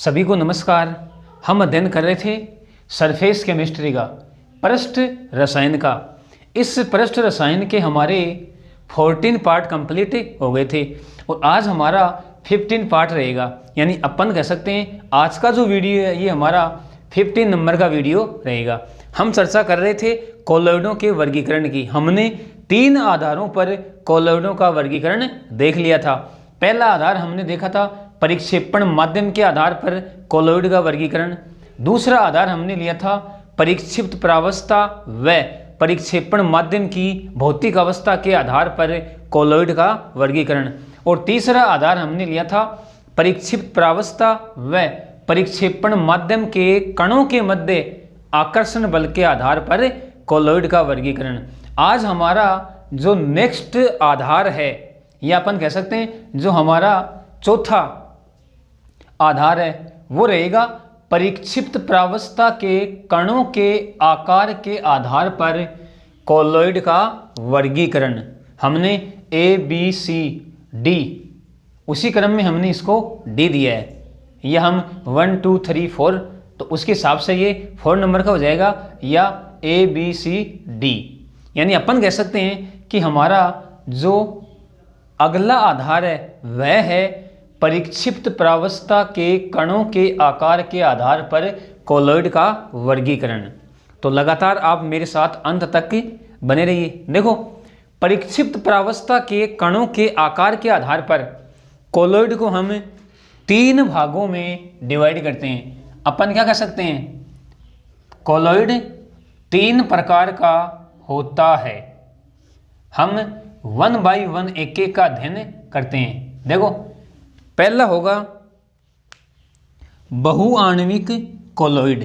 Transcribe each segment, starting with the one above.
सभी को नमस्कार। हम अध्ययन कर रहे थे सरफेस केमिस्ट्री का, पृष्ठ रसायन का। इस पृष्ठ रसायन के हमारे 14 पार्ट कंप्लीट हो गए थे और आज हमारा 15 पार्ट रहेगा। यानी अपन कह सकते हैं आज का जो वीडियो है ये हमारा 15 नंबर का वीडियो रहेगा। हम चर्चा कर रहे थे कोलॉइडों के वर्गीकरण की। हमने 3 आधारों पर कोलॉइडों का वर्गीकरण देख लिया था। पहला आधार हमने देखा था परिक्षेपण माध्यम के आधार पर कोलॉइड का वर्गीकरण। दूसरा आधार हमने लिया था परिक्षिप्त प्रावस्था व परिक्षेपण माध्यम की भौतिक अवस्था के आधार पर कोलॉइड का वर्गीकरण। और तीसरा आधार हमने लिया था परिक्षिप्त प्रावस्था व परिक्षेपण माध्यम के कणों के मध्य आकर्षण बल के आधार पर कोलॉइड का वर्गीकरण। आज हमारा जो नेक्स्ट आधार है या अपन कह सकते हैं जो हमारा चौथा आधार है वो रहेगा परिक्षिप्त प्रावस्था के कणों के आकार के आधार पर कोलॉइड का वर्गीकरण। हमने ए बी सी डी उसी क्रम में हमने इसको डी दिया है। यह हम 1 2 3 4 तो उसके हिसाब से ये 4 नंबर का हो जाएगा या ए बी सी डी। यानी अपन कह सकते हैं कि हमारा जो अगला आधार है वह है परिक्षिप्त प्रावस्था के कणों के आकार के आधार पर कोलॉइड का वर्गीकरण। तो लगातार आप मेरे साथ अंत तक बने रहिए। देखो, परिक्षिप्त प्रावस्था के कणों के आकार के आधार पर कोलॉइड को हम 3 भागों में डिवाइड करते हैं। अपन क्या कह सकते हैं, कोलॉइड 3 प्रकार का होता है। हम 1 बाय 1 एक का अध्ययन करते हैं। देखो, पहला होगा बहुआण्विक कोलॉइड,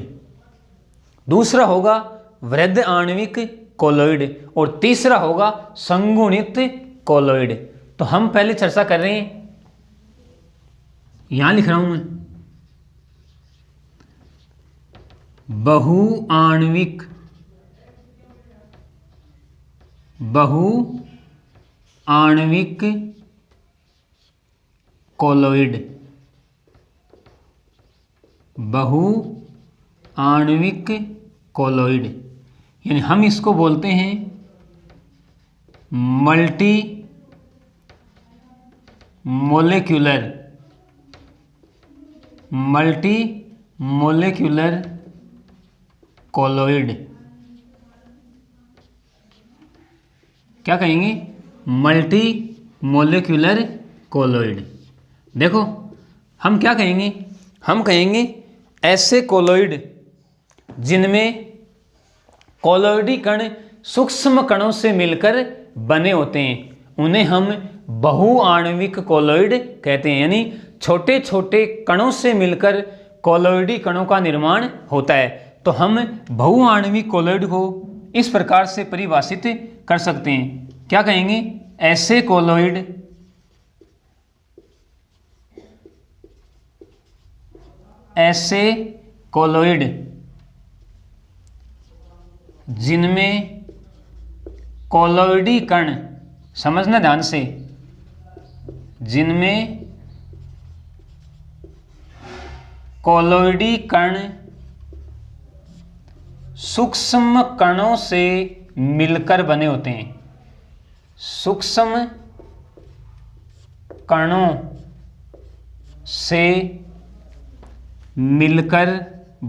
दूसरा होगा वृहद आणविक कोलॉइड और तीसरा होगा संगुणित कोलॉइड। तो हम पहले चर्चा कर रहे हैं, यहां लिख रहा हूं मैं, बहुआण्विक कोलॉइड, बहुआण्विक कोलॉइड यानी हम इसको बोलते हैं मल्टी मोलेक्यूलर कोलॉइड। क्या कहेंगे, मल्टी मोलेक्यूलर कोलॉइड। देखो, हम क्या कहेंगे, हम कहेंगे ऐसे कोलॉइड जिनमें कोलॉइडी कण सूक्ष्म कणों से मिलकर बने होते हैं उन्हें हम बहुआण्विक कोलॉइड कहते हैं। यानी छोटे छोटे कणों से मिलकर कोलॉइडी कणों का निर्माण होता है। तो हम बहुआण्विक कोलॉइड को इस प्रकार से परिभाषित कर सकते हैं। क्या कहेंगे, ऐसे कोलॉइड जिनमें कोलॉइडी कण, समझना ध्यान से, जिनमें कोलॉइडी कण सूक्ष्म कणों से मिलकर बने होते हैं, सूक्ष्म कणों से मिलकर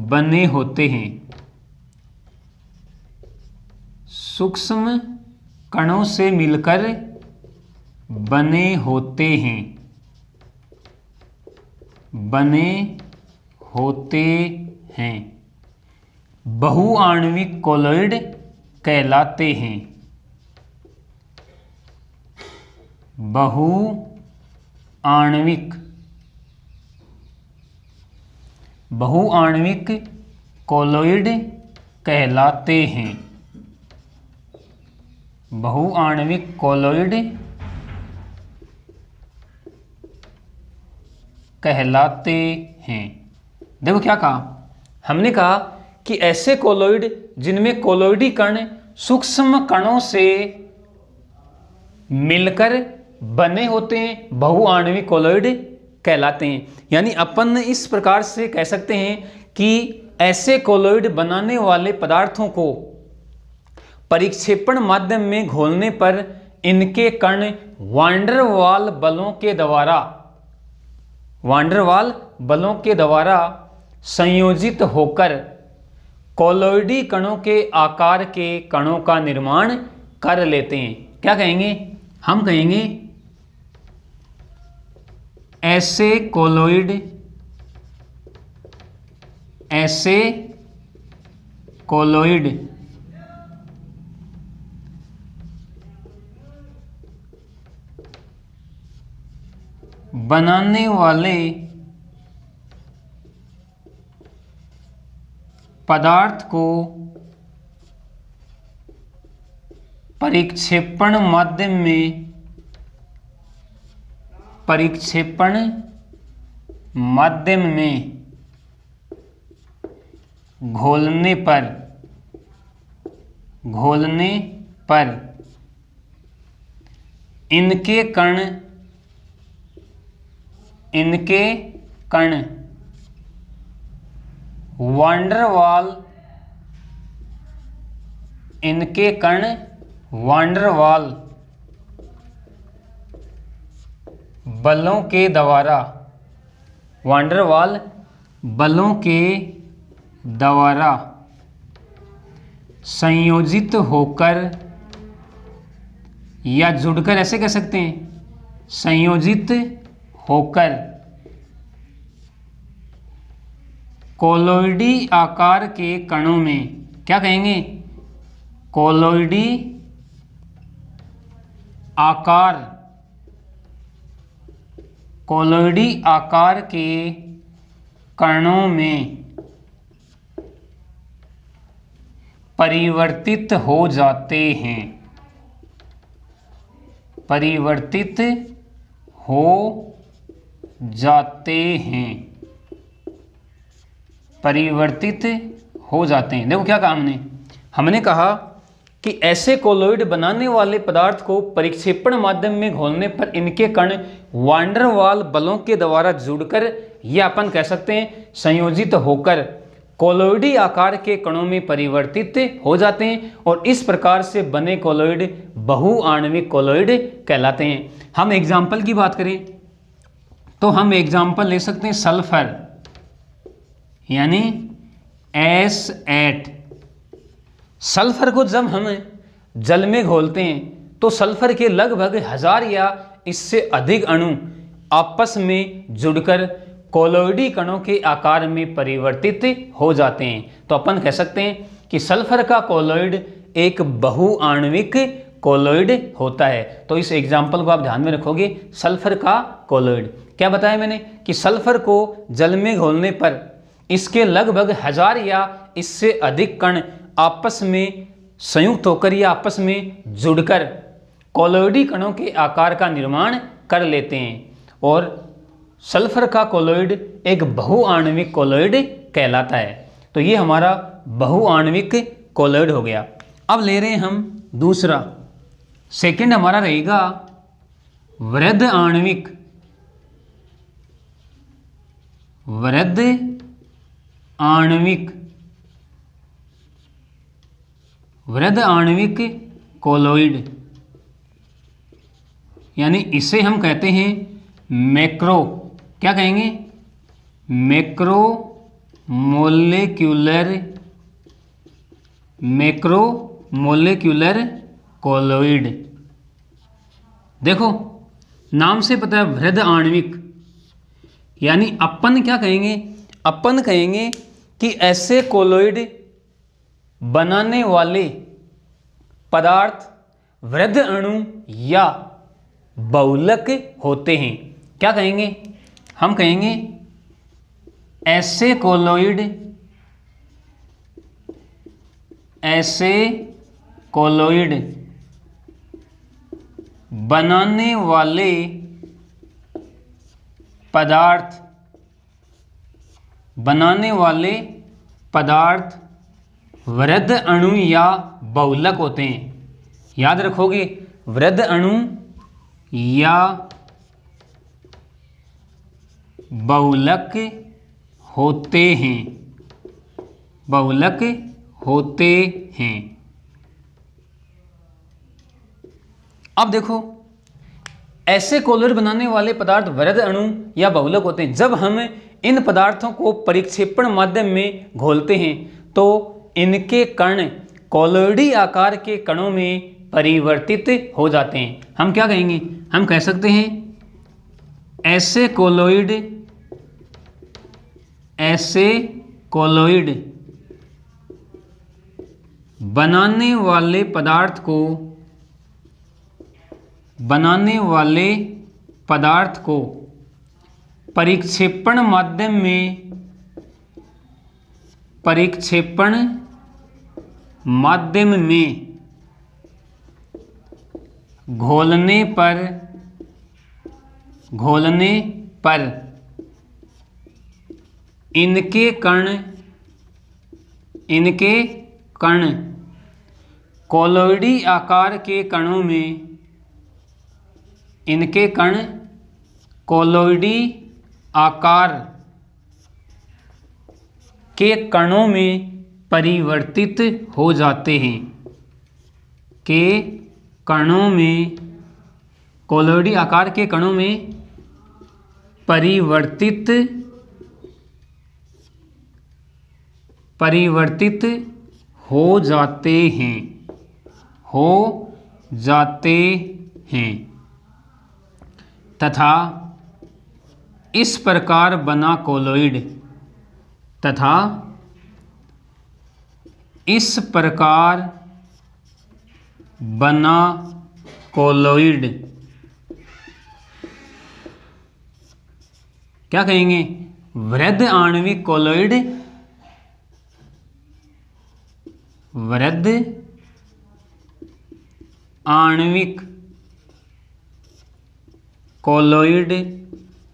बने होते हैं, सूक्ष्म कणों से मिलकर बने होते हैं, बहुआण्विक कोलॉइड कहलाते हैं। बहुआण्विक कोलॉइड कहलाते हैं। बहुआण्विक कोलॉइड कहलाते हैं। देखो क्या कहा, हमने कहा कि ऐसे कोलॉइड जिनमें कोलॉइडी कण सूक्ष्म कणों से मिलकर बने होते हैं बहुआण्विक कोलॉइड कहलाते हैं। यानी अपन इस प्रकार से कह सकते हैं कि ऐसे कोलोइड बनाने वाले पदार्थों को परिक्षेपण माध्यम में घोलने पर इनके कण वांडरवाल बलों के द्वारा संयोजित होकर कोलोइडी कणों के आकार के कणों का निर्माण कर लेते हैं। क्या कहेंगे? हम कहेंगे ऐसे कोलोइड बनाने वाले पदार्थ को परिक्षेपण माध्यम में घोलने पर इनके कण वांडरवाल बलों के द्वारा संयोजित होकर या जुड़कर, ऐसे कह सकते हैं, संयोजित होकर कोलोइडी आकार के कणों में, क्या कहेंगे? कोलोइडी आकार के कणों में परिवर्तित हो जाते हैं। देखो क्या कहा हमने कहा कि ऐसे कोलोइड बनाने वाले पदार्थ को परिक्षेपण माध्यम में घोलने पर इनके कण वांडरवाल बलों के द्वारा जुड़कर, या अपन कह सकते हैं संयोजित होकर, कोलोइडी आकार के कणों में परिवर्तित हो जाते हैं और इस प्रकार से बने कोलोइड बहुआण्विक कोलोइड कहलाते हैं। हम एग्जाम्पल की बात करें तो हम एग्जाम्पल ले सकते हैं सल्फर, यानी S8। सल्फर को जब हम जल में घोलते हैं तो सल्फर के लगभग 1000 या इससे अधिक अणु आपस में जुड़कर कोलोइडी कणों के आकार में परिवर्तित हो जाते हैं। तो अपन कह सकते हैं कि सल्फर का कोलोइड एक बहुआण्विक कोलोइड होता है। तो इस एग्जाम्पल को आप ध्यान में रखोगे, सल्फर का कोलोइड। क्या बताया मैंने कि सल्फर को जल में घोलने पर इसके लगभग 1000 या इससे अधिक कण आपस में संयुक्त होकर या आपस में जुड़कर कोलोइडी कणों के आकार का निर्माण कर लेते हैं और सल्फर का कोलोइड एक बहुआण्विक कोलोइड कहलाता है। तो ये हमारा बहुआण्विक कोलोइड हो गया। अब ले रहे हैं हम दूसरा, सेकंड हमारा रहेगा वृहद आणविक कोलोइड, यानी इसे हम कहते हैं मैक्रो, क्या कहेंगे? Macro molecular colloid. देखो नाम से पता है वृहद आणविक, यानी अपन क्या कहेंगे? अपन कहेंगे कि ऐसे कोलोइड बनाने वाले पदार्थ वृहद अणु या बहुलक होते हैं। क्या कहेंगे? हम कहेंगे ऐसे कोलोइड बनाने वाले पदार्थ वृहद अणु या बहुलक होते हैं। याद रखोगे, वृहद अणु या बहुलक होते हैं, बहुलक होते हैं। अब देखो, ऐसे कोलोइड बनाने वाले पदार्थ वृहद अणु या बहुलक होते हैं। जब हम इन पदार्थों को परिक्षेपण माध्यम में घोलते हैं तो इनके कण कोलोइडी आकार के कणों में परिवर्तित हो जाते हैं। हम क्या कहेंगे, हम कह सकते हैं ऐसे कोलोइड बनाने वाले पदार्थ को परिक्षेपण माध्यम में घोलने पर इनके कण कोलोइडी आकार के कणों में, इनके कण कोलोइडी आकार के कणों में परिवर्तित हो जाते हैं, के कणों में, कोलोइडी आकार के कणों में परिवर्तित हो जाते हैं, तथा इस प्रकार बना कोलोइड क्या कहेंगे, वृहद आणविक कोलोइड, वृहद आणविक कोलोइड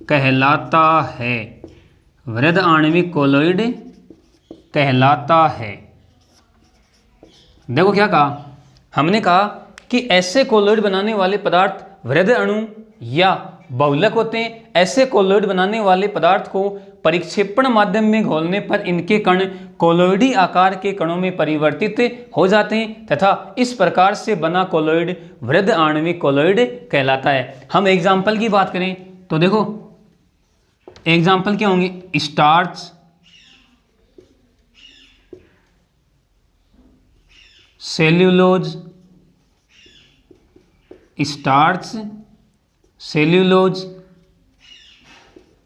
कहलाता है, वृहद आणविक कोलोइड कहलाता है। देखो क्या कहा, हमने कहा कि ऐसे कोलोइड बनाने वाले पदार्थ वृहद अणु या बहुलक होते हैं। ऐसे कोलोइड बनाने वाले पदार्थ को परिक्षेपण माध्यम में घोलने पर इनके कण कोलोइडी आकार के कणों में परिवर्तित हो जाते हैं तथा इस प्रकार से बना कोलोइड वृहद आणविक कोलोइड कहलाता है। हम एग्जाम्पल की बात करें तो देखो, एग्जाम्पल क्या होंगे, starch, cellulose, starch, cellulose,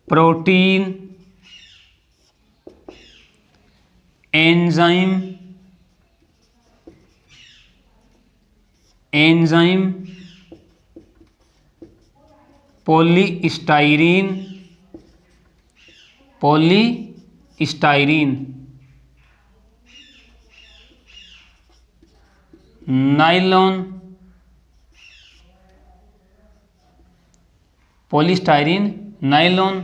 protein, enzyme, polystyrene, nylon, polystyrene, nylon,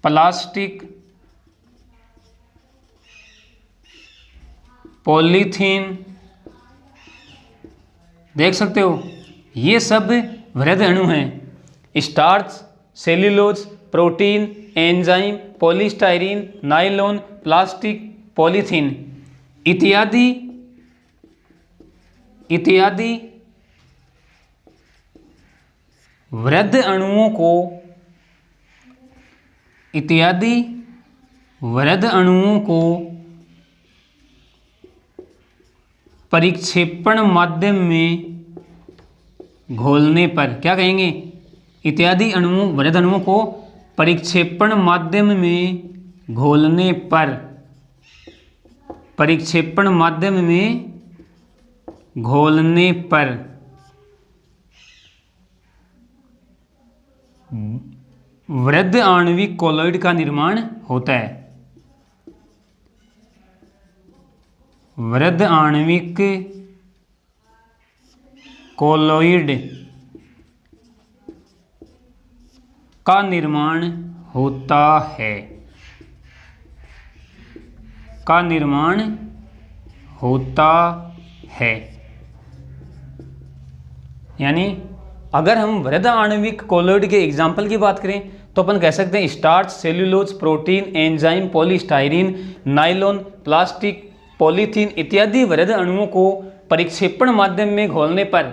plastic, polythene, देख सकते हो ये सब वृहद अणु हैं। Starch, cellulose, protein, enzyme, polystyrene, nylon, plastic, polythene इत्यादि वृहद अणुओं को परिक्षेपण माध्यम में घोलने पर क्या कहेंगे, इत्यादि वृहद अणुओं को परिक्षेपण माध्यम में घोलने पर, परिक्षेपण माध्यम में घोलने पर वृहद आणविक कोलोइड का निर्माण होता है। वृहद आणविक कोलोइड का निर्माण होता है, का निर्माण होता है। यानी अगर हम वृहद आणविक कोलोइड के एग्जाम्पल की बात करें तो अपन कह सकते हैं starch, cellulose, protein, enzyme, polystyrene, nylon, plastic, polythene इत्यादि वृहद अणुओं को परिक्षेपण माध्यम में घोलने पर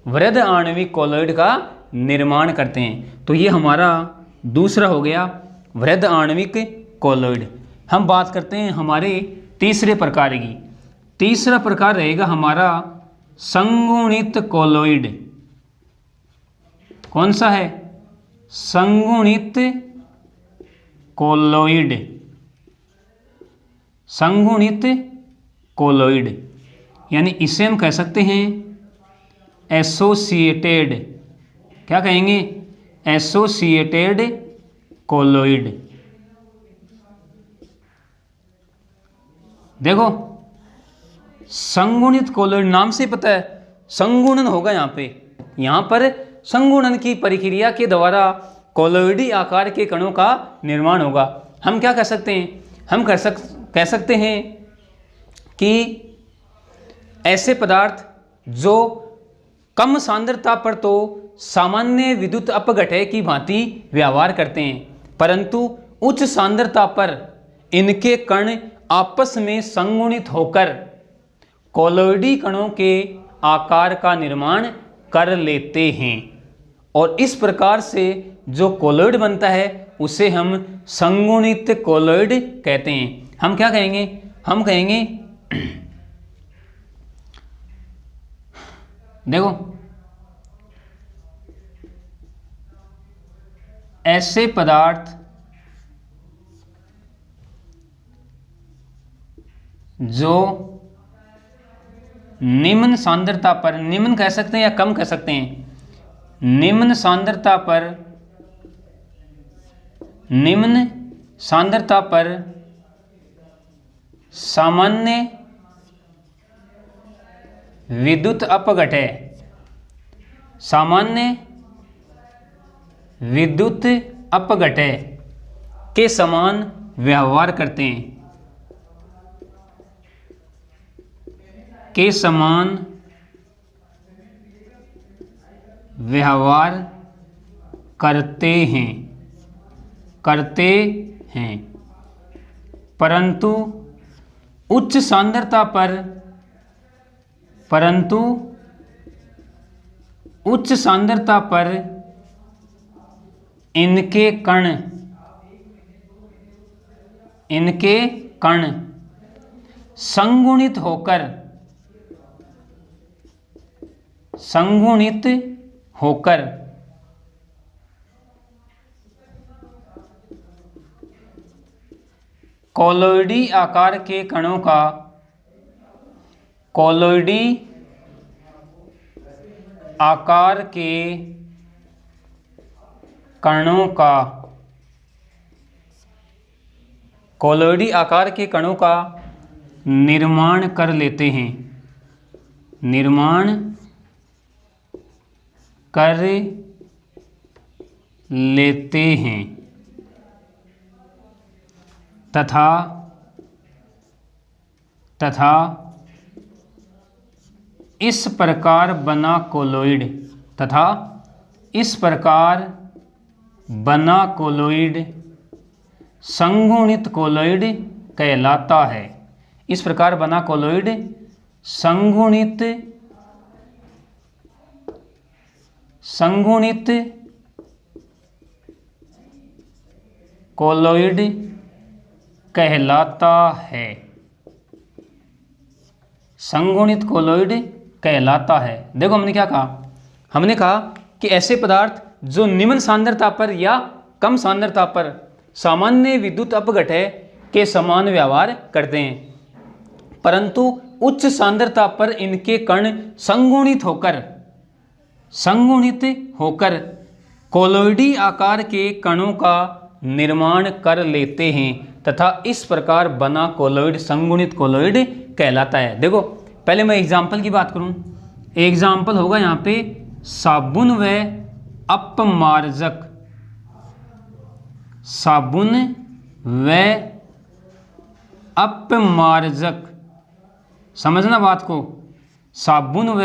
वृहद आणविक कॉलॉइड का निर्माण करते हैं। तो ये हमारा दूसरा हो गया वृहद आणविक कॉलॉइड। हम बात करते हैं हमारे तीसरे प्रकार की। तीसरा प्रकार रहेगा हमारा संगुणित कॉलॉइड। कौन सा है? संगुणित कॉलॉइड। संगुणित कॉलॉइड यानी इसे हम कह सकते हैं एसोसिएटेड, क्या कहेंगे? Associated colloid. देखो संगुणित कॉलॉइड नाम से पता है संगुणन होगा यहाँ पर संगुणन की प्रक्रिया के द्वारा कॉलॉइडी आकार के कणों का निर्माण होगा। हम क्या कह सकते हैं? हम कह सकते हैं कि ऐसे पदार्थ जो कम सांद्रता पर तो सामान्य विद्युत अपघटय की भांति व्यवहार करते हैं, परंतु उच्च सांद्रता पर इनके कण आपस में संगुणित होकर कॉलॉइडी कणों के आकार का निर्माण कर लेते हैं और इस प्रकार से जो कॉलॉइड बनता है उसे हम संगुणित कॉलॉइड कहते हैं। हम क्या कहेंगे? हम कहेंगे देखो ऐसे पदार्थ जो निम्न सांद्रता पर, निम्न कह सकते हैं या कम कह सकते हैं, निम्न सांद्रता पर सामान्य विद्युत अपघटय, सामान्य विद्युत अपघटय के समान व्यवहार करते हैं, के समान व्यवहार करते हैं, परंतु उच्च सांद्रता पर इनके कण संगुणित होकर कॉलॉइडी आकार के कणों का, कॉलॉइडी आकार के कणों का, कॉलॉइडी आकार के कणों का निर्माण कर लेते हैं, निर्माण कर लेते हैं तथा इस प्रकार बना कॉलॉइड, तथा इस प्रकार बना कॉलॉइड संगुणित कॉलॉइड कहलाता है। इस प्रकार बना कॉलॉइड संगुणित कॉलॉइड कहलाता है, संगुणित कॉलॉइड कहलाता है। देखो हमने क्या कहा? हमने कहा कि ऐसे पदार्थ जो निम्न सांद्रता पर या कम सांद्रता पर सामान्य विद्युत अपघटय के समान व्यवहार करते हैं, परंतु उच्च सांद्रता पर इनके कण संगुणित होकर कॉलॉइडी आकार के कणों का निर्माण कर लेते हैं तथा इस प्रकार बना कॉलॉइड संगुणित कॉलॉइड कहलाता है। देखो पहले मैं एग्जाम्पल की बात करूं, एग्जाम्पल होगा यहाँ पे साबुन व अपमार्जक, साबुन व अपमार्जक, समझना बात को, साबुन व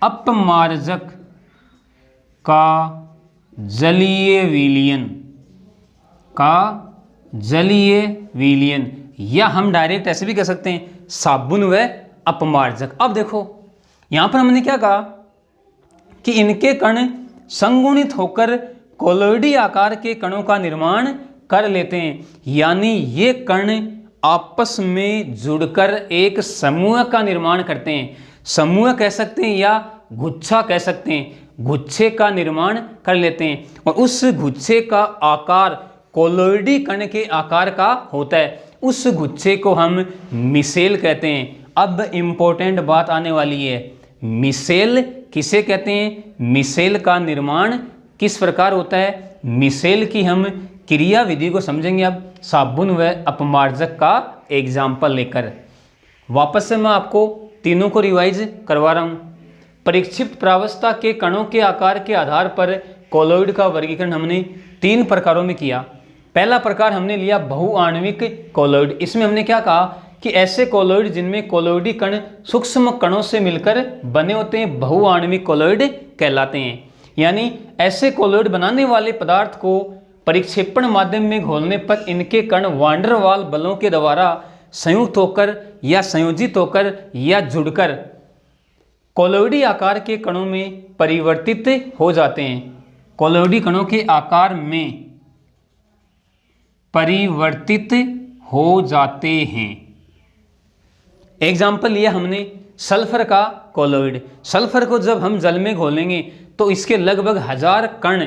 अपमार्जक का जलीय विलयन, का जलीय विलयन, या हम डायरेक्ट ऐसे भी कह सकते हैं साबुन व अपमार्जक। अब देखो यहां पर हमने क्या कहा कि इनके कण संगुणित होकर कोलोइडी आकार के कणों का निर्माण कर लेते हैं, यानी ये कण आपस में जुड़कर एक समूह का निर्माण करते हैं। समूह कह सकते हैं या गुच्छा कह सकते हैं। गुच्छे का निर्माण कर लेते हैं और उस गुच्छे का आकार कोलोइडी कण के आकार का होता है। उस गुच्छे को हम मिसेल कहते हैं। अब इंपॉर्टेंट बात आने वाली है, मिसेल किसे कहते हैं? मिसेल का निर्माण किस प्रकार होता है? मिसेल की हम क्रिया विधि को समझेंगे अब साबुन व अपमार्जक का एग्जाम्पल लेकर। वापस से मैं आपको तीनों को रिवाइज करवा रहा हूं। परिक्षिप्त प्रावस्था के कणों के आकार के आधार पर कोलोइड का वर्गीकरण हमने 3 प्रकारों में किया। पहला प्रकार हमने लिया बहुआण्विक कोलोइड। इसमें हमने क्या कहा कि ऐसे कोलोइड जिनमें कोलोइडी कण सूक्ष्म कणों से मिलकर बने होते हैं बहुआण्विक कोलोइड कहलाते हैं। यानी ऐसे कोलोइड बनाने वाले पदार्थ को परिक्षेपण माध्यम में घोलने पर इनके कण वांडर वाल बलों के द्वारा संयुक्त होकर या संयोजित होकर या जुड़कर कोलोइडी आकार के कणों में परिवर्तित हो जाते हैं। कोलोइडी कणों के आकार में परिवर्तित हो जाते हैं। एग्जाम्पल लिया हमने सल्फर का कोलोइड। सल्फर को जब हम जल में घोलेंगे तो इसके लगभग 1000 कण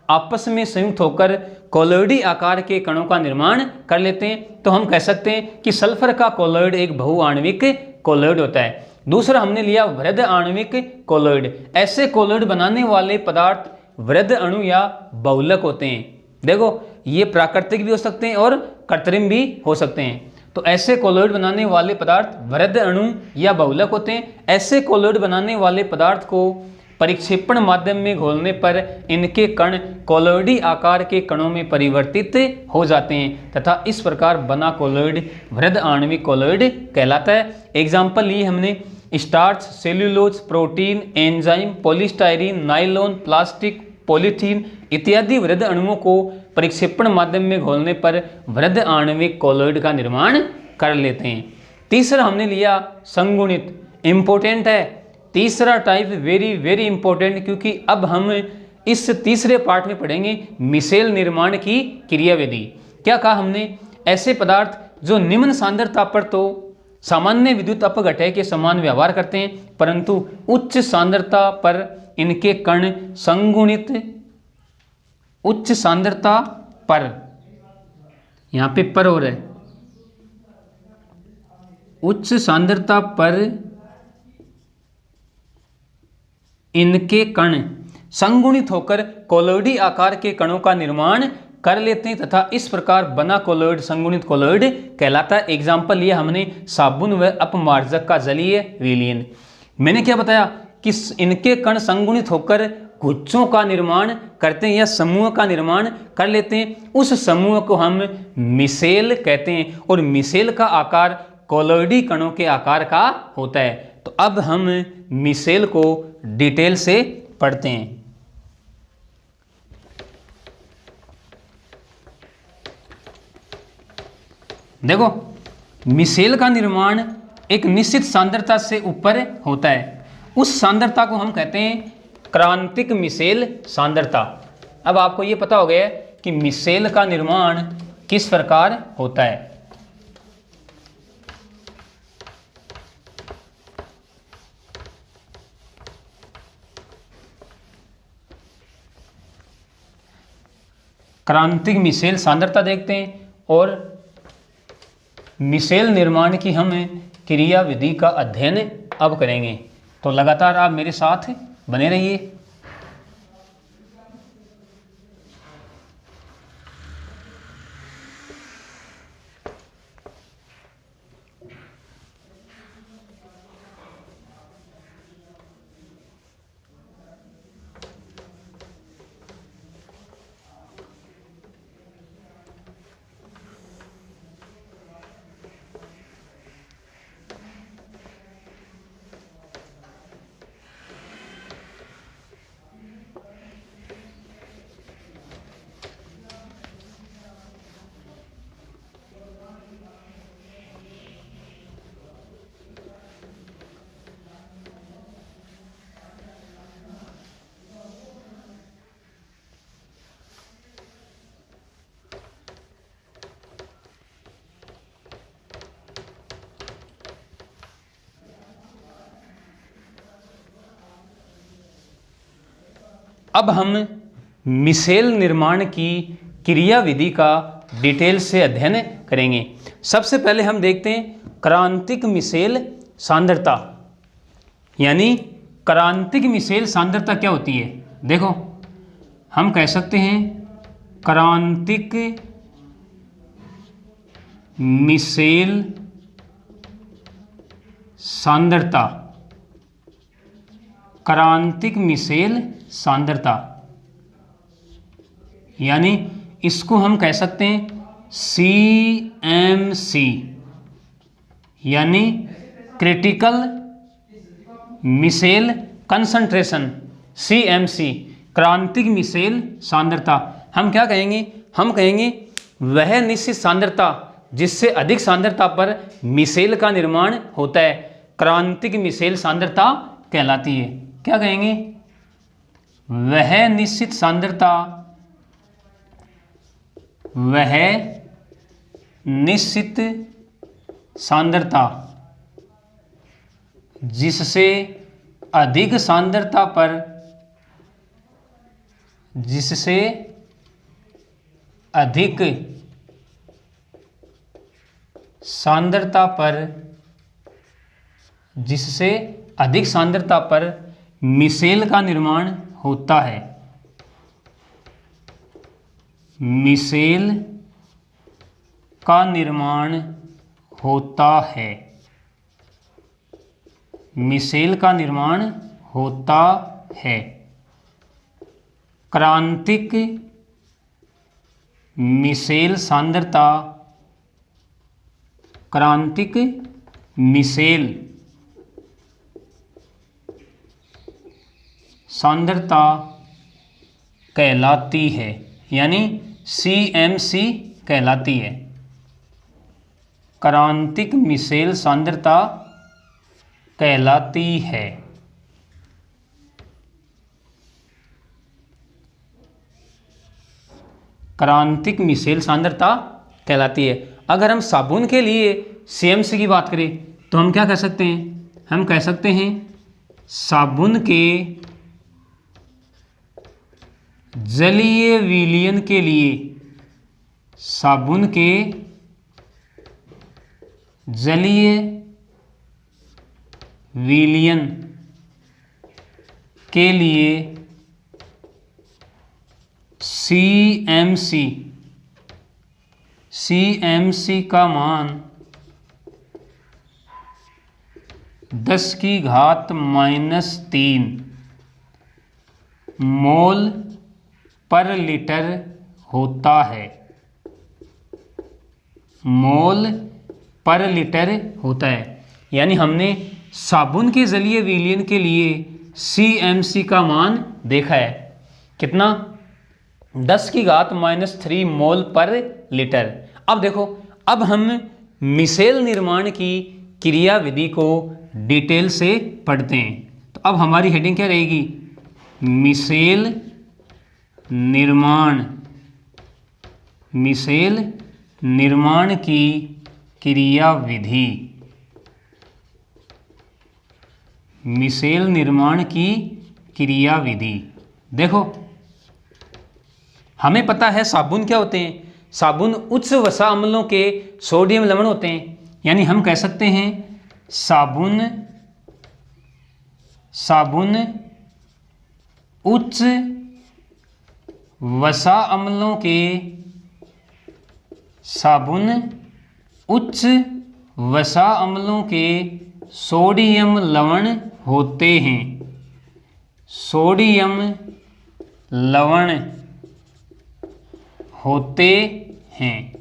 आपस में संयुक्त होकर कोलोइडी आकार के कणों का निर्माण कर लेते हैं। तो हम कह सकते हैं कि सल्फर का कोलोइड एक बहुआण्विक कोलोइड होता है। दूसरा हमने लिया वृहद आणविक कोलोइड। ऐसे कोलोइड बनाने वाले पदार्थ वृहद अणु या बहुलक होते हैं। देखो ये प्राकृतिक भी हो सकते हैं और कृत्रिम भी हो सकते हैं। तो ऐसे कोलोइड बनाने वाले पदार्थ वृहद अणु या बहुलक होते हैं। ऐसे कोलोइड बनाने वाले पदार्थ को परिक्षेपण माध्यम में घोलने पर इनके कण कोलोइडी आकार के कणों में परिवर्तित हो जाते हैं तथा इस प्रकार बना कोलोइड वृहद आणविक कोलोइड कहलाता है। एग्जाम्पल लिए हमने starch, cellulose, protein, enzyme, polystyrene, nylon, plastic, polythene इत्यादि वृहद अणुओं को परिक्षेपण माध्यम में घोलने पर वृहद आणविक कोलोइड का निर्माण कर लेते हैं। तीसरा हमने लिया संगुणित। इंपॉर्टेंट है तीसरा टाइप, वेरी वेरी इंपॉर्टेंट, क्योंकि अब हम इस तीसरे पार्ट में पढ़ेंगे मिसेल निर्माण की क्रियाविधि। क्या कहा हमने? ऐसे पदार्थ जो निम्न सांद्रता पर तो सामान्य विद्युत अपघटय के समान व्यवहार करते हैं, परंतु उच्च सांद्रता पर इनके कण संगुणित, उच्च सांद्रता पर, यहां पे पर हो रहा है, उच्च सांद्रता पर इनके कण संगुणित होकर कोलोइडी आकार के कणों का निर्माण कर लेते हैं तथा इस प्रकार बना कोलोइड संगुणित कोलोइड कहलाता है। एग्जाम्पल लिया हमने साबुन व अपमार्जक का जलीय विलयन। मैंने क्या बताया कि इनके कण संगुणित होकर गुच्छों का निर्माण करते हैं या समूह का निर्माण कर लेते हैं। उस समूह को हम मिसेल कहते हैं और मिसेल का आकार कोलोइडी कणों के आकार का होता है। तो अब हम मिसेल को डिटेल से पढ़ते हैं। देखो मिसेल का निर्माण एक निश्चित सांद्रता से ऊपर होता है। उस सांद्रता को हम कहते हैं क्रांतिक मिसेल सांद्रता। अब आपको ये पता हो गया कि मिसेल का निर्माण किस प्रकार होता है। क्रांतिक मिसेल सांद्रता देखते हैं और मिसेल निर्माण की हम क्रिया विधि का अध्ययन अब करेंगे। तो लगातार आप मेरे साथ बने रहिए। अब हम मिसेल निर्माण की क्रियाविधि का डिटेल से अध्ययन करेंगे। सबसे पहले हम देखते हैं क्रांतिक मिसेल सांद्रता, यानी क्रांतिक मिसेल सांद्रता क्या होती है। देखो, हम कह सकते हैं क्रांतिक मिसेल सांद्रता, क्रांतिक मिसेल सांद्रता, यानी इसको हम कह सकते हैं CMC, यानी क्रिटिकल मिसेल कंसंट्रेशन, CMC, क्रांतिक मिसेल सांद्रता। हम क्या कहेंगे? हम कहेंगे वह निश्चित सांद्रता जिससे अधिक सांद्रता पर मिसेल का निर्माण होता है, क्रांतिक मिसेल सांद्रता कहलाती है। क्या कहेंगे? वह निश्चित सांद्रता, वह निश्चित सांद्रता जिससे अधिक सांद्रता पर, जिससे अधिक सांद्रता पर, जिससे अधिक सांद्रता पर मिसेल का निर्माण होता है, मिसेल का निर्माण होता है, मिसेल का निर्माण होता है। क्रांतिक मिसेल सांद्रता, क्रांतिक मिसेल सांद्रता कहलाती है, यानी CMC कहलाती है। क्रांतिक मिसेल सांद्रता कहलाती है। क्रांतिक मिसेल सांद्रता कहलाती है। अगर हम साबुन के लिए CMC की बात करें तो हम क्या कह सकते हैं? हम कह सकते हैं साबुन के जलीय विलयन के लिए, साबुन के जलीय विलयन के लिए CMC का मान 10⁻³ मोल पर लीटर होता है, मोल पर लीटर होता है। यानी हमने साबुन के जलीय विलयन के लिए CMC का मान देखा है, कितना? 10⁻³ मोल पर लीटर। अब देखो, अब हम मिसेल निर्माण की क्रियाविधि को डिटेल से पढ़ते हैं। तो अब हमारी हेडिंग क्या रहेगी? मिसेल निर्माण, मिसेल निर्माण की क्रियाविधि, मिसेल निर्माण की क्रियाविधि। देखो, हमें पता है साबुन क्या होते हैं? साबुन उच्च वसा अम्लों के सोडियम लवण होते हैं, यानी हम कह सकते हैं साबुन उच्च वसा अम्लों के, साबुन उच्च वसा अम्लों के सोडियम लवण होते हैं, सोडियम लवण होते हैं,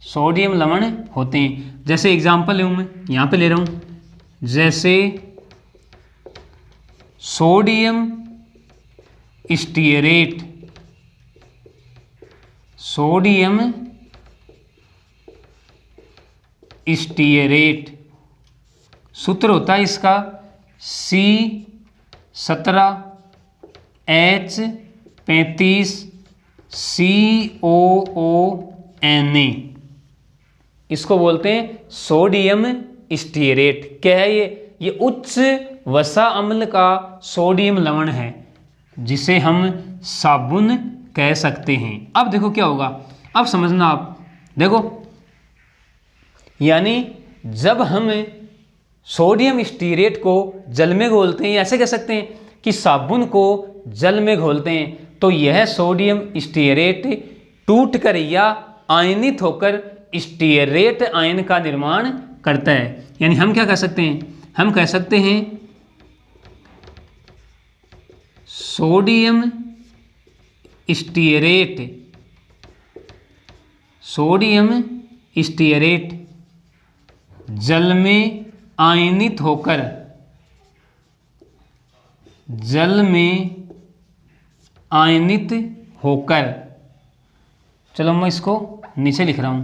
सोडियम लवण होते हैं। जैसे एग्जाम्पल लूँ मैं यहाँ पे ले रहा हूँ, जैसे सोडियम स्टीयरेट, सोडियम स्टीयरेट, सूत्र होता है इसका C17H35COONA, इसको बोलते हैं सोडियम स्टीयरेट। क्या है ये? ये उच्च वसा अम्ल का सोडियम लवण है। जिसे हम साबुन कह सकते हैं। अब देखो क्या होगा, अब समझना आप, देखो यानी जब हम सोडियम स्टीरेट को जल में घोलते हैं, ऐसे कह सकते हैं कि साबुन को जल में घोलते हैं, तो यह सोडियम स्टीरेट टूटकर या आयनित होकर स्टीरेट आयन का निर्माण करता है। यानी हम क्या कह सकते हैं, हम कह सकते हैं सोडियम स्टीरेट, सोडियम स्टीरेट जल में आयनित होकर, जल में आयनित होकर, चलो मैं इसको नीचे लिख रहा हूं,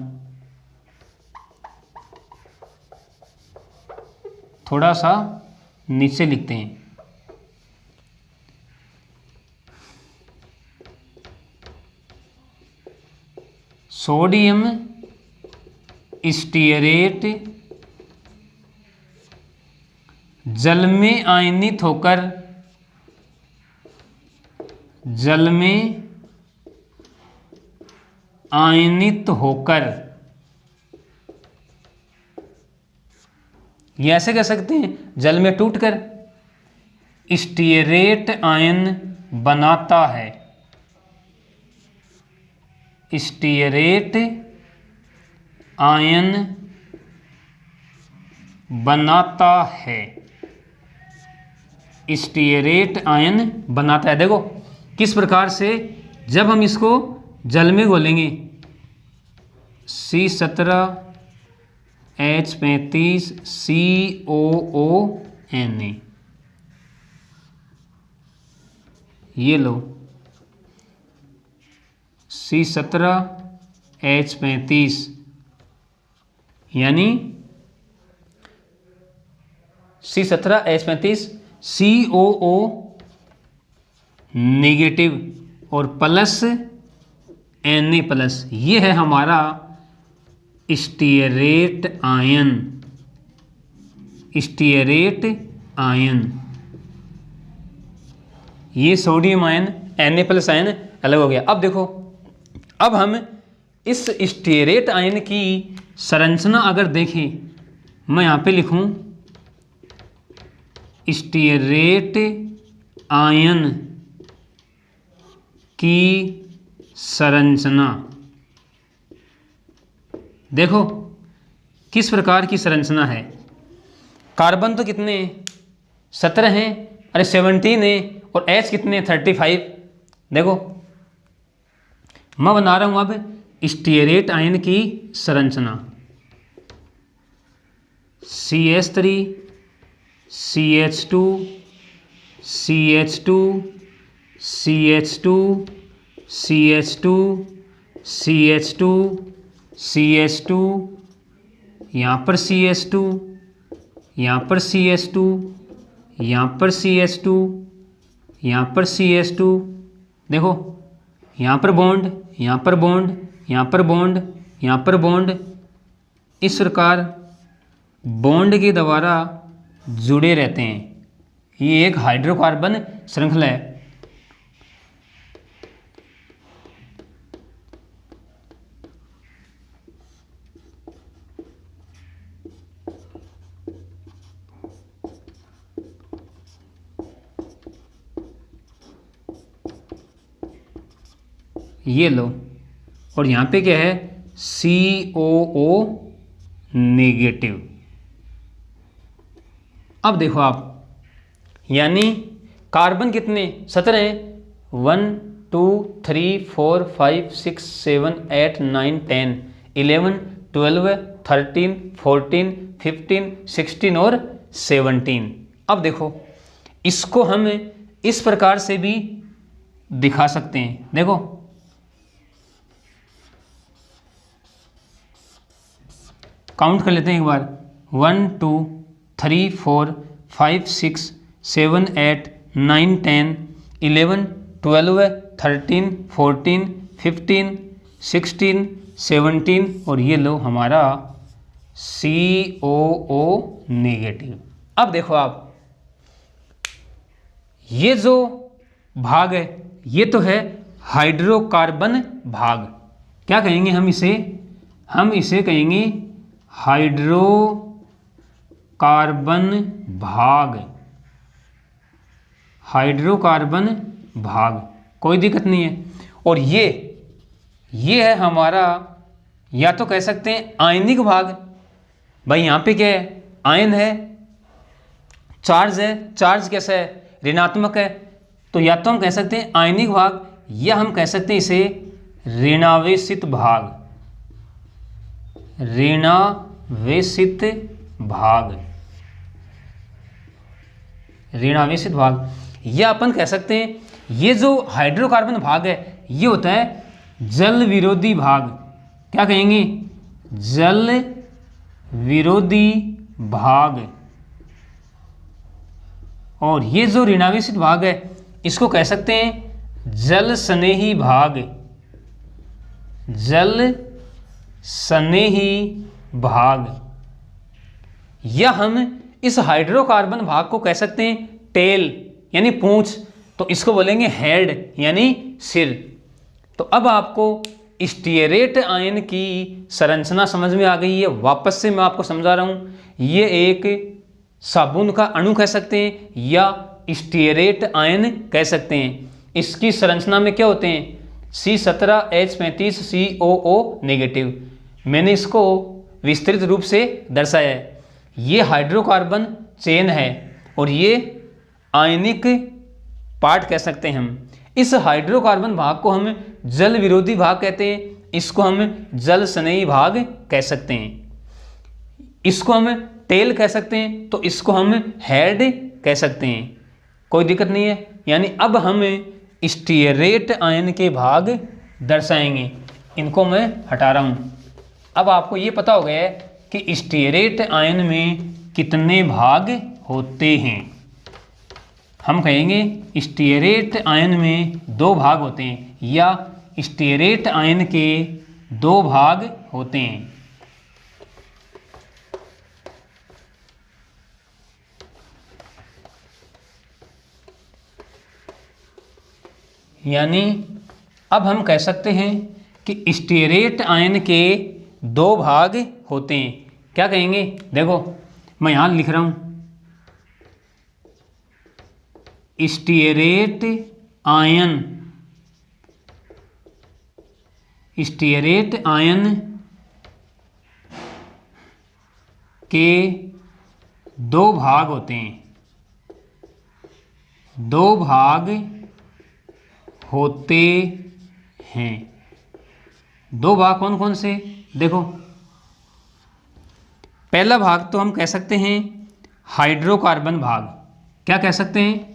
थोड़ा सा नीचे लिखते हैं। सोडियम स्टीरेट जल में आयनित होकर, जल में आयनित होकर, ये ऐसे कह सकते हैं जल में टूटकर स्टीरेट आयन बनाता है, स्टीरेट आयन बनाता है, स्टीरेट आयन बनाता है। देखो किस प्रकार से, जब हम इसको जल में घोलेंगे C17H35COON, ये लो C17H35 यानी C17H35 COO नेगेटिव और प्लस Na प्लस, ये है हमारा स्टीरेट आयन, स्टीरेट आयन। ये sodium ion Na plus ion अलग हो गया। अब देखो, अब हम इस स्टीरेट आयन की संरचना अगर देखें, मैं यहाँ पे लिखूं स्टीरेट आयन की संरचना, देखो किस प्रकार की संरचना है। कार्बन तो कितने 17 हैं, अरे 17 है, और H कितने 35। देखो मैं बना रहा हूं अब स्टीरेट आयन की संरचना, CH3 CH2 CH2 CH2 CH2 CH2 CH2, यहाँ पर CH2, यहाँ पर CH2, यहाँ पर CH2, यहाँ पर CH2, देखो यहाँ पर बॉन्ड, यहाँ पर बॉन्ड, यहाँ पर बॉन्ड, यहाँ पर बॉन्ड, इस प्रकार बॉन्ड के द्वारा जुड़े रहते हैं। ये एक हाइड्रोकार्बन श्रृंखला है। ये लो, और यहाँ पे क्या है COO नेगेटिव। अब देखो आप, यानी कार्बन कितने 17 हैं, 1 2 3 4 5 6 7 8 9 10 11 12 13 14 15 16 और 17। अब देखो इसको हम इस प्रकार से भी दिखा सकते हैं। देखो काउंट कर लेते हैं एक बार, 1 2 3 4 5 6 7 8 9 10 11 12 13 14 15 16 17, और ये लो हमारा COO नेगेटिव। अब देखो आप, ये जो भाग है, ये तो है हाइड्रोकार्बन भाग। क्या कहेंगे हम इसे? हम इसे कहेंगे हाइड्रोकार्बन भाग। हाइड्रोकार्बन भाग, कोई दिक्कत नहीं है। और ये है हमारा, या तो कह सकते हैं आयनिक भाग। भाई यहाँ पे क्या है? आयन है, चार्ज है। चार्ज कैसा है? ऋणात्मक है। तो या तो हम कह सकते हैं आयनिक भाग, या हम कह सकते हैं इसे ऋणावेशित भाग। ऋणावेशित भाग, ऋणावेशित भाग। या अपन कह सकते हैं ये जो हाइड्रोकार्बन भाग है ये होता है जल विरोधी भाग। क्या कहेंगे? जल विरोधी भाग। और ये जो ऋणावेशित भाग है इसको कह सकते हैं जल स्नेही भाग। जल स्नेही भाग। या हम इस हाइड्रोकार्बन भाग को कह सकते हैं टेल यानी पूंछ, तो इसको बोलेंगे हेड यानी सिर। तो अब आपको स्टीयरेट आयन की संरचना समझ में आ गई है। वापस से मैं आपको समझा रहा हूं, ये एक साबुन का अणु कह सकते हैं या स्टीयरेट आयन कह सकते हैं। इसकी संरचना में क्या होते हैं? C17H35COO negative. मैंने इसको विस्तृत रूप से दर्शाया है। ये हाइड्रोकार्बन चेन है और ये आयनिक पार्ट कह सकते हैं हम। इस हाइड्रोकार्बन भाग को हम जल विरोधी भाग कहते हैं, इसको हम जल स्नेही भाग कह सकते हैं, इसको हम टेल कह सकते हैं, तो इसको हम हेड कह सकते हैं। कोई दिक्कत नहीं है। यानी अब हम स्टीयरेट आयन के भाग दर्शाएंगे। इनको मैं हटा रहा हूं। अब आपको ये पता हो गया है कि स्टीयरेट आयन में कितने भाग होते हैं। हम कहेंगे स्टीयरेट आयन में 2 भाग होते हैं, या स्टीयरेट आयन के 2 भाग होते हैं। यानी अब हम कह सकते हैं कि स्टीयरेट आयन के 2 भाग होते हैं। क्या कहेंगे? देखो मैं यहां लिख रहा हूं, स्टीयरेट आयन, स्टीयरेट आयन के 2 भाग होते हैं। 2 भाग होते हैं। 2 भाग कौन कौन से? देखो पहला भाग तो हम कह सकते हैं हाइड्रोकार्बन भाग। क्या कह सकते हैं?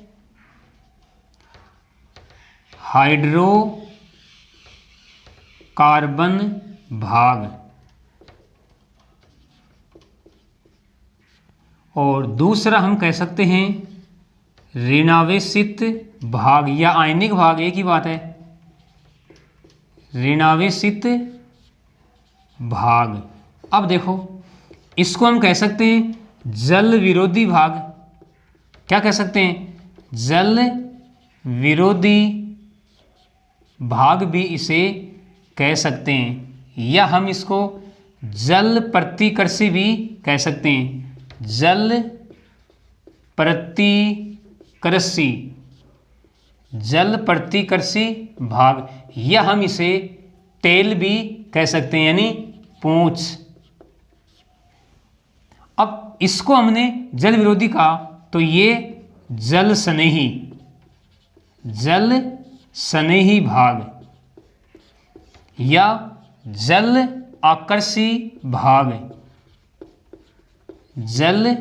हाइड्रोकार्बन भाग। और दूसरा हम कह सकते हैं ऋणावेशित भाग या आयनिक भाग, एक ही बात है, ऋणावेशित भाग। अब देखो इसको हम कह सकते हैं जल विरोधी भाग। क्या कह सकते हैं? जल विरोधी भाग भी इसे कह सकते हैं, या हम इसको जल प्रतिकर्षी भी कह सकते हैं। जल प्रतिकर्षी, जल प्रतिकर्षी भाग, या हम इसे टेल भी कह सकते हैं यानी पूंछ। अब इसको हमने जल विरोधी कहा तो ये जल स्नेही, जल स्नेही भाग या जल आकर्षी भाग, जल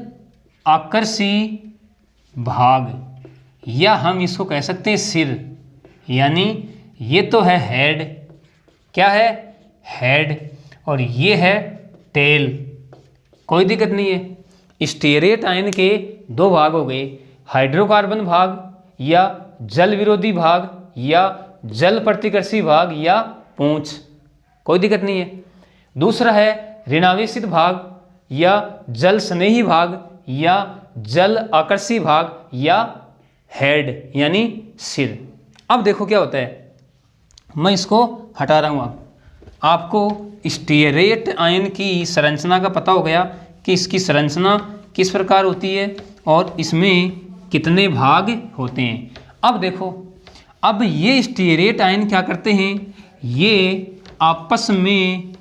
आकर्षी भाग, या हम इसको कह सकते हैं सिर। यानी ये तो है हेड, क्या है? हेड। और ये है टेल। कोई दिक्कत नहीं है। स्टीयरेट आयन के 2 भाग हो गए, हाइड्रोकार्बन भाग या जल विरोधी भाग या जल प्रतिकर्षी भाग या पूंछ। कोई दिक्कत नहीं है। दूसरा है ऋणावेशित भाग या जल स्नेही भाग या जल आकर्षी भाग या हेड यानी सिर। अब देखो क्या होता है, मैं इसको हटा रहा हूँ। अब आपको स्टीयरेट आयन की संरचना का पता हो गया कि इसकी संरचना किस प्रकार होती है और इसमें कितने भाग होते हैं। अब देखो, अब ये स्टीयरेट आयन क्या करते हैं, ये आपस में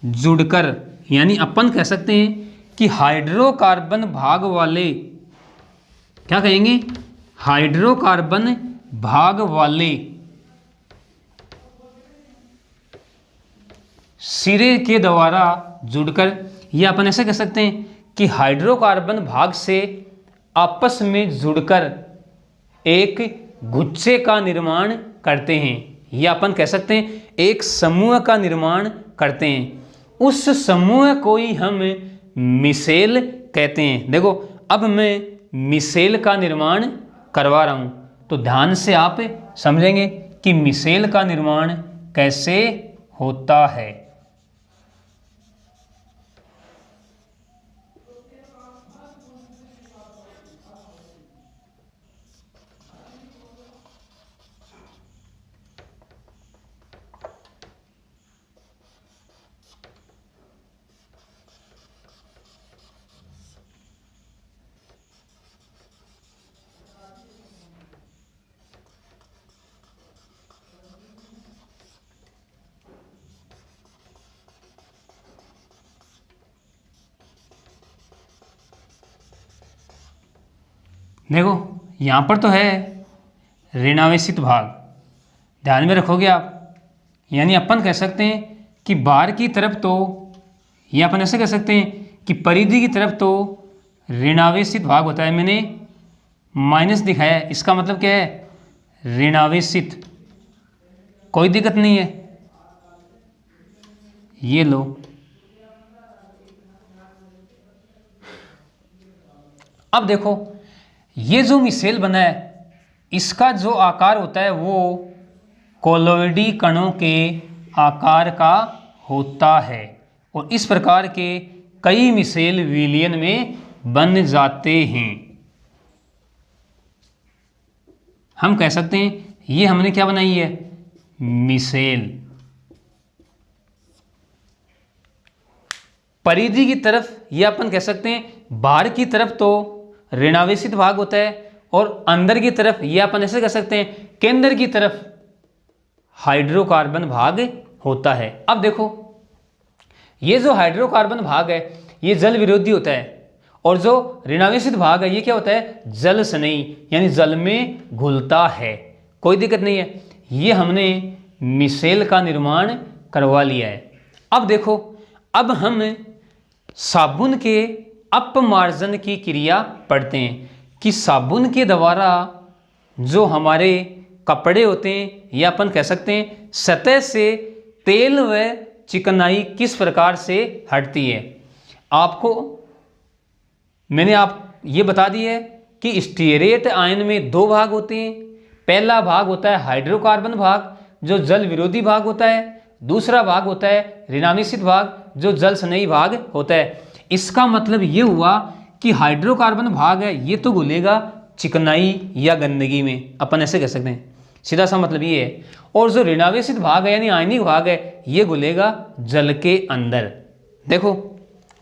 जुड़कर, यानी अपन कह सकते हैं कि हाइड्रोकार्बन भाग वाले, क्या कहेंगे, हाइड्रोकार्बन भाग वाले सिरे के द्वारा जुड़कर, या अपन ऐसे कह सकते हैं कि हाइड्रोकार्बन भाग से आपस में जुड़कर एक गुच्छे का निर्माण करते हैं, या अपन कह सकते हैं एक समूह का निर्माण करते हैं। उस समूह को ही हम मिसेल कहते हैं। देखो, अब मैं मिसेल का निर्माण करवा रहा हूं, तो ध्यान से आप समझेंगे कि मिसेल का निर्माण कैसे होता है। देखो, यहाँ पर तो है ऋणावेशित भाग, ध्यान में रखोगे आप। यानी अपन कह सकते हैं कि बाहर की तरफ तो, या अपन ऐसे कह सकते हैं कि परिधि की तरफ तो ऋणावेशित भाग होता है। मैंने माइनस दिखाया है, इसका मतलब क्या है, ऋणावेशित। कोई दिक्कत नहीं है, ये लो। अब देखो, ये जो मिसेल बना है, इसका जो आकार होता है वो कोलोइडी कणों के आकार का होता है, और इस प्रकार के कई मिसेल विलयन में बन जाते हैं। हम कह सकते हैं ये हमने क्या बनाई है, मिसेल। परिधि की तरफ, ये अपन कह सकते हैं बाहर की तरफ तो ऋणावेशित भाग होता है, और अंदर की तरफ, ये अपन ऐसे कह सकते हैं केंद्र की तरफ हाइड्रोकार्बन भाग होता है। अब देखो, ये जो हाइड्रोकार्बन भाग है ये जल विरोधी होता है, और जो ऋणावेशित भाग है ये क्या होता है, जल स्नेही, यानी जल में घुलता है। कोई दिक्कत नहीं है, ये हमने मिसेल का निर्माण करवा लिया है। अब देखो, अब हम साबुन के अपमार्जन की क्रिया पढ़ते हैं कि साबुन के द्वारा जो हमारे कपड़े होते हैं, या अपन कह सकते हैं सतह से तेल व चिकनाई किस प्रकार से हटती है। आपको मैंने आप ये बता दी है कि स्टीयरेट आयन में दो भाग होते हैं। पहला भाग होता है हाइड्रोकार्बन भाग, जो जल विरोधी भाग होता है। दूसरा भाग होता है ऋणावेशित भाग, जो जल स्नेही भाग होता है। इसका मतलब ये हुआ कि हाइड्रोकार्बन भाग है ये तो घुलेगा चिकनाई या गंदगी में, अपन ऐसे कह सकते हैं, सीधा सा मतलब ये है। और जो ऋणावेशित भाग है यानी आयनिक भाग है, ये घुलेगा जल के अंदर। देखो,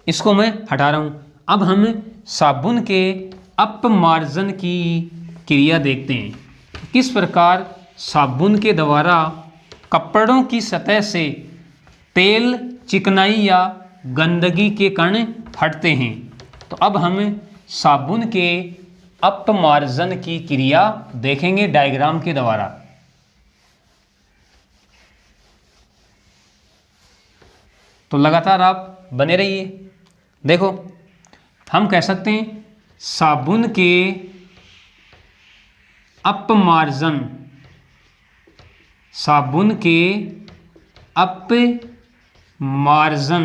इसको मैं हटा रहा हूँ। अब हम साबुन के अपमार्जन की क्रिया देखते हैं, किस प्रकार साबुन के द्वारा कपड़ों की सतह से तेल, चिकनाई या गंदगी के कण हटते हैं। तो अब हम साबुन के अपमार्जन की क्रिया देखेंगे डायग्राम के द्वारा। तो लगातार आप बने रहिए। देखो, हम कह सकते हैं साबुन के अपमार्जन, साबुन के अपमार्जन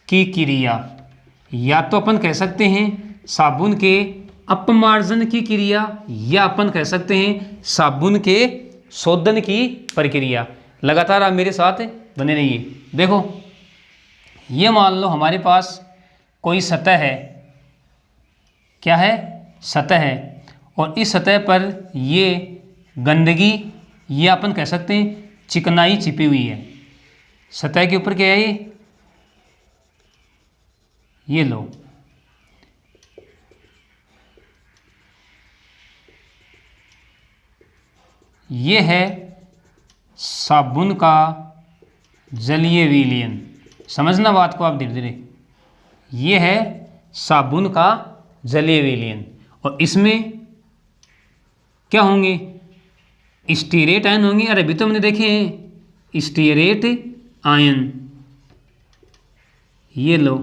की क्रिया, या तो अपन कह सकते हैं साबुन के अपमार्जन की क्रिया, या अपन कह सकते हैं साबुन के शोधन की प्रक्रिया। लगातार आप मेरे साथ बने रहिए। देखो, ये मान लो हमारे पास कोई सतह है, क्या है, सतह है और इस सतह पर ये गंदगी या अपन कह सकते हैं चिकनाई छिपी हुई है। सतह के ऊपर क्या है ये लो, ये है साबुन का जलीय विलयन। समझना बात को आप धीरे धीरे। ये है साबुन का जलीय विलयन और इसमें क्या होंगे, स्टीरेट आयन होंगे। अरे अभी तो हमने देखे हैं स्टीरेट आयन। ये लो,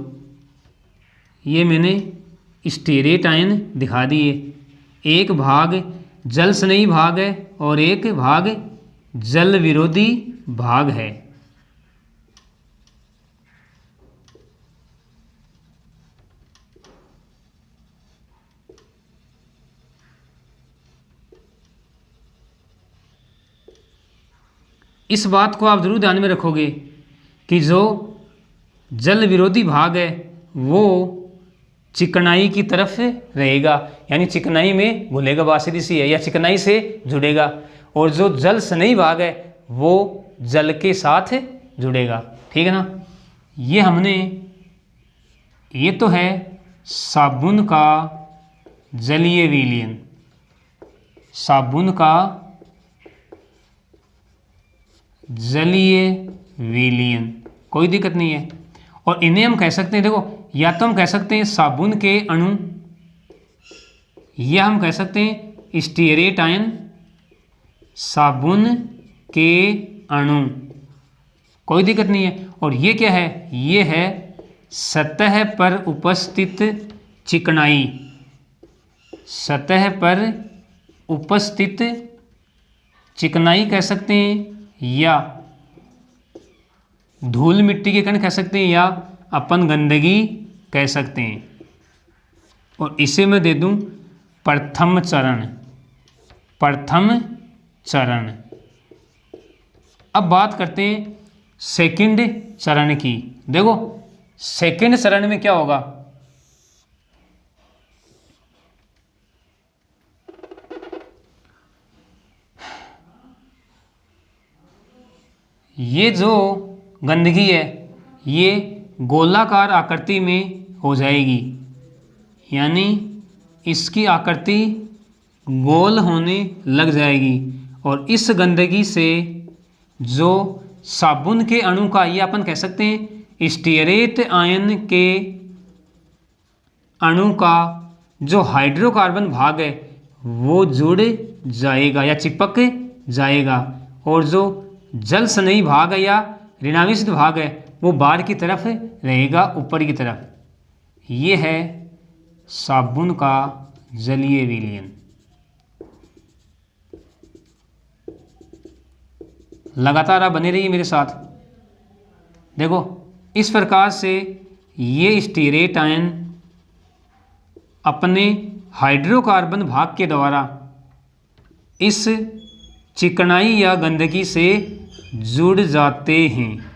ये मैंने स्टीरेट आयन दिखा दिए। एक भाग जल स्नेही भाग है और एक भाग जल विरोधी भाग है। इस बात को आप जरूर ध्यान में रखोगे कि जो जल विरोधी भाग है वो चिकनाई की तरफ रहेगा, यानी चिकनाई में घुलेगा, बासीदी सी है, या चिकनाई से जुड़ेगा। और जो जल स्नेही भाग है वो जल के साथ जुड़ेगा। ठीक है ना। ये तो है साबुन का जलीय विलयन, साबुन का जलीय विलयन, कोई दिक्कत नहीं है। और इन्हें हम कह सकते हैं, देखो, या तो हम कह सकते हैं साबुन के अणु, या हम कह सकते हैं स्टीरेट आयन, साबुन के अणु, कोई दिक्कत नहीं है। और ये क्या है, ये है सतह पर उपस्थित चिकनाई, सतह पर उपस्थित चिकनाई कह सकते हैं, या धूल मिट्टी के कण कह सकते हैं, या अपन गंदगी कह सकते हैं। और इसे मैं दे दूं प्रथम चरण, प्रथम चरण। अब बात करते हैं सेकंड चरण की। देखो सेकंड चरण में क्या होगा, ये जो गंदगी है ये गोलाकार आकृति में हो जाएगी, यानी इसकी आकृति गोल होने लग जाएगी। और इस गंदगी से जो साबुन के अणु का, ये अपन कह सकते हैं स्टीरेट आयन के अणु का जो हाइड्रोकार्बन भाग है वो जुड़ जाएगा या चिपक जाएगा, और जो जल स्नेही भाग है या ऋणावेशित भाग है वो बाहर की तरफ रहेगा, ऊपर की तरफ। ये है साबुन का जलीय विलयन। लगातार आप बने रहिए मेरे साथ। देखो इस प्रकार से ये स्टीरेट आयन अपने हाइड्रोकार्बन भाग के द्वारा इस चिकनाई या गंदगी से जुड़ जाते हैं।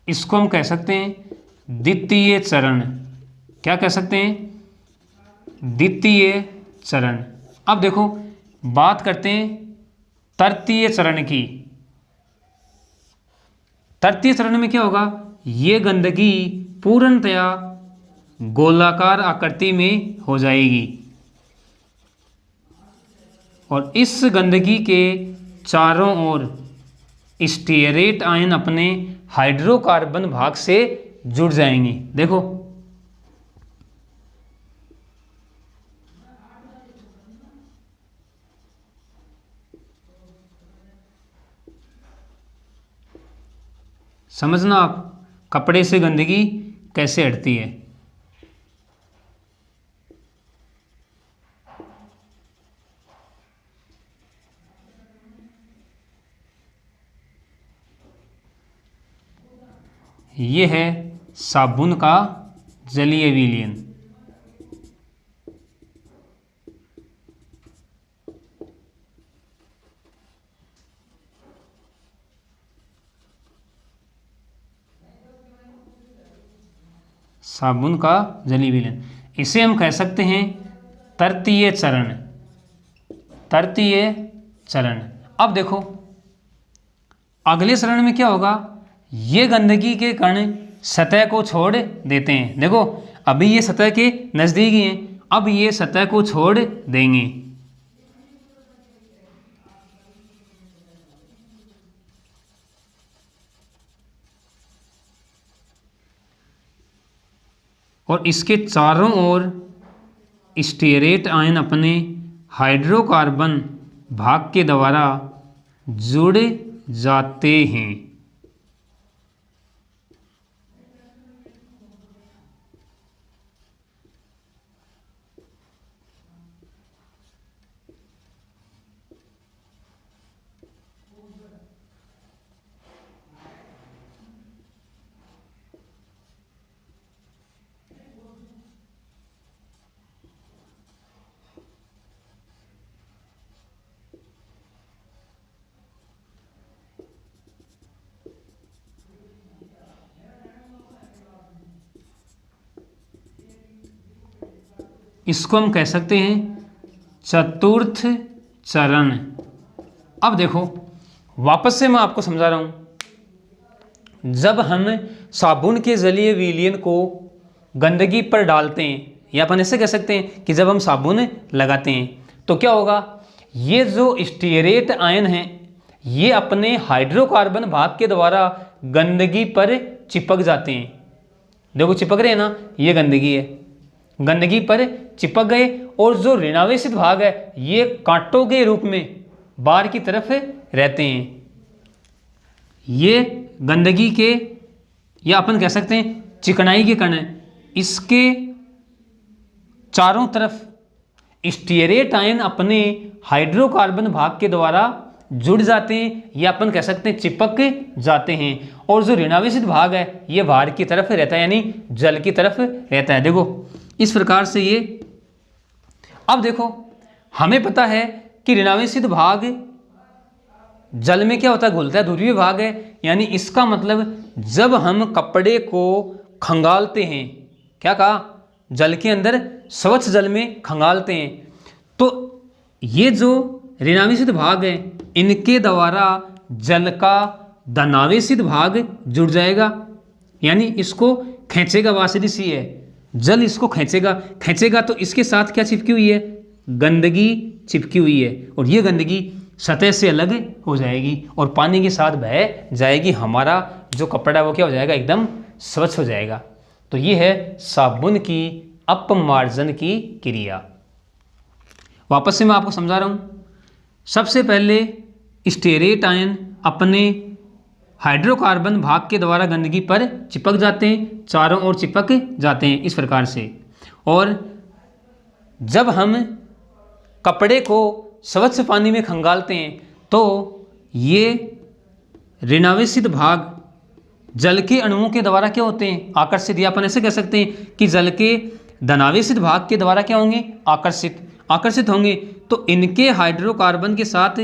इसको हम कह सकते हैं द्वितीय चरण। क्या कह सकते हैं, द्वितीय चरण। अब देखो बात करते हैं तृतीय चरण की। तृतीय चरण में क्या होगा, ये गंदगी पूर्णतया गोलाकार आकृति में हो जाएगी और इस गंदगी के चारों ओर स्टीरेट आयन अपने हाइड्रोकार्बन भाग से जुड़ जाएंगे। देखो समझना आप, कपड़े से गंदगी कैसे हटती है। ये है साबुन का जलीय विलयन। साबुन का जलीय विलयन, इसे हम कह सकते हैं तृतीय चरण। तृतीय चरण। अब देखो अगले चरण में क्या होगा, ये गंदगी के कण सतह को छोड़ देते हैं। देखो अभी ये सतह के नज़दीक ही हैं, अब ये सतह को छोड़ देंगे। और इसके चारों ओर स्टीयरेट आयन अपने हाइड्रोकार्बन भाग के द्वारा जुड़ जाते हैं। इसको हम कह सकते हैं चतुर्थ चरण। अब देखो वापस से मैं आपको समझा रहा हूं, जब हम साबुन के जलीय विलयन को गंदगी पर डालते हैं, या अपन ऐसे कह सकते हैं कि जब हम साबुन लगाते हैं तो क्या होगा, ये जो स्टीयरेट आयन हैं ये अपने हाइड्रोकार्बन भाग के द्वारा गंदगी पर चिपक जाते हैं। देखो चिपक रहे हैं ना, ये गंदगी है, गंदगी पर चिपक गए, और जो ऋणावेशित भाग है ये कांटों के रूप में बाहर की तरफ रहते हैं। ये गंदगी के, या अपन कह सकते हैं चिकनाई के कण हैं, इसके चारों तरफ स्टीयरेट आयन अपने हाइड्रोकार्बन भाग के द्वारा जुड़ जाते हैं, या अपन कह सकते हैं चिपक जाते हैं। और जो ऋणावेशित भाग है ये बाहर की तरफ रहता है, यानी जल की तरफ रहता है। देखो इस प्रकार से ये, अब देखो हमें पता है कि ऋणावेशित भाग जल में क्या होता है, घुलता है, ध्रुवीय भाग है। यानी इसका मतलब जब हम कपड़े को खंगालते हैं, क्या कहा, जल के अंदर स्वच्छ जल में खंगालते हैं, तो ये जो ऋणावेशित भाग है इनके द्वारा जल का धनावेशित भाग जुड़ जाएगा, यानी इसको खींचेगा। वासिदी सी है, जल इसको खींचेगा तो इसके साथ क्या चिपकी हुई है, गंदगी चिपकी हुई है, और ये गंदगी सतह से अलग हो जाएगी और पानी के साथ बह जाएगी। हमारा जो कपड़ा वो क्या हो जाएगा, एकदम स्वच्छ हो जाएगा। तो ये है साबुन की अपमार्जन की क्रिया। वापस से मैं आपको समझा रहा हूँ, सबसे पहले स्टीयरेट आयन अपने हाइड्रोकार्बन भाग के द्वारा गंदगी पर चिपक जाते हैं, चारों ओर चिपक जाते हैं इस प्रकार से। और जब हम कपड़े को स्वच्छ पानी में खंगालते हैं तो ये ऋणावेशित भाग जल के अणुओं के द्वारा क्या होते हैं, आकर्षित। या अपन ऐसे कह सकते हैं कि जल के धनावेशित भाग के द्वारा क्या होंगे, आकर्षित होंगे। तो इनके हाइड्रोकार्बन के साथ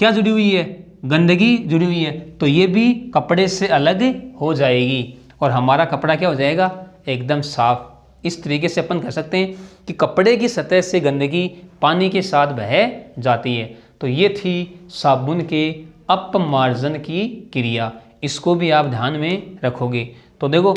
क्या जुड़ी हुई है, गंदगी जुड़ी हुई है, तो ये भी कपड़े से अलग हो जाएगी और हमारा कपड़ा क्या हो जाएगा, एकदम साफ। इस तरीके से अपन कह सकते हैं कि कपड़े की सतह से गंदगी पानी के साथ बह जाती है। तो ये थी साबुन के अपमार्जन की क्रिया, इसको भी आप ध्यान में रखोगे। तो देखो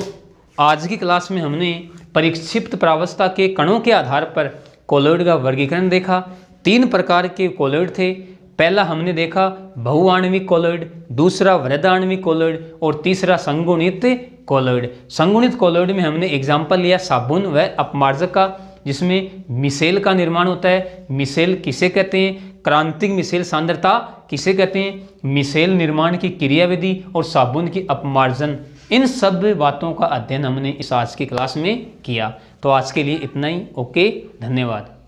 आज की क्लास में हमने परिक्षिप्त प्रावस्था के कणों के आधार पर कोलॉइड का वर्गीकरण देखा। 3 प्रकार के कोलॉइड थे। पहला हमने देखा बहुआण्विक कोलॉइड, दूसरा वृहदाण्विक कोलॉइड और तीसरा संगुणित कोलॉइड। संगुणित कोलॉइड में हमने एग्जाम्पल लिया साबुन व अपमार्जक का, जिसमें मिसेल का निर्माण होता है। मिसेल किसे कहते हैं? क्रांतिक मिसेल सांद्रता किसे कहते हैं? मिसेल निर्माण की क्रियाविधि और साबुन की अपमार्जन, इन सब बातों का अध्ययन हमने इस आज की क्लास में किया। तो आज के लिए इतना ही। ओके, धन्यवाद।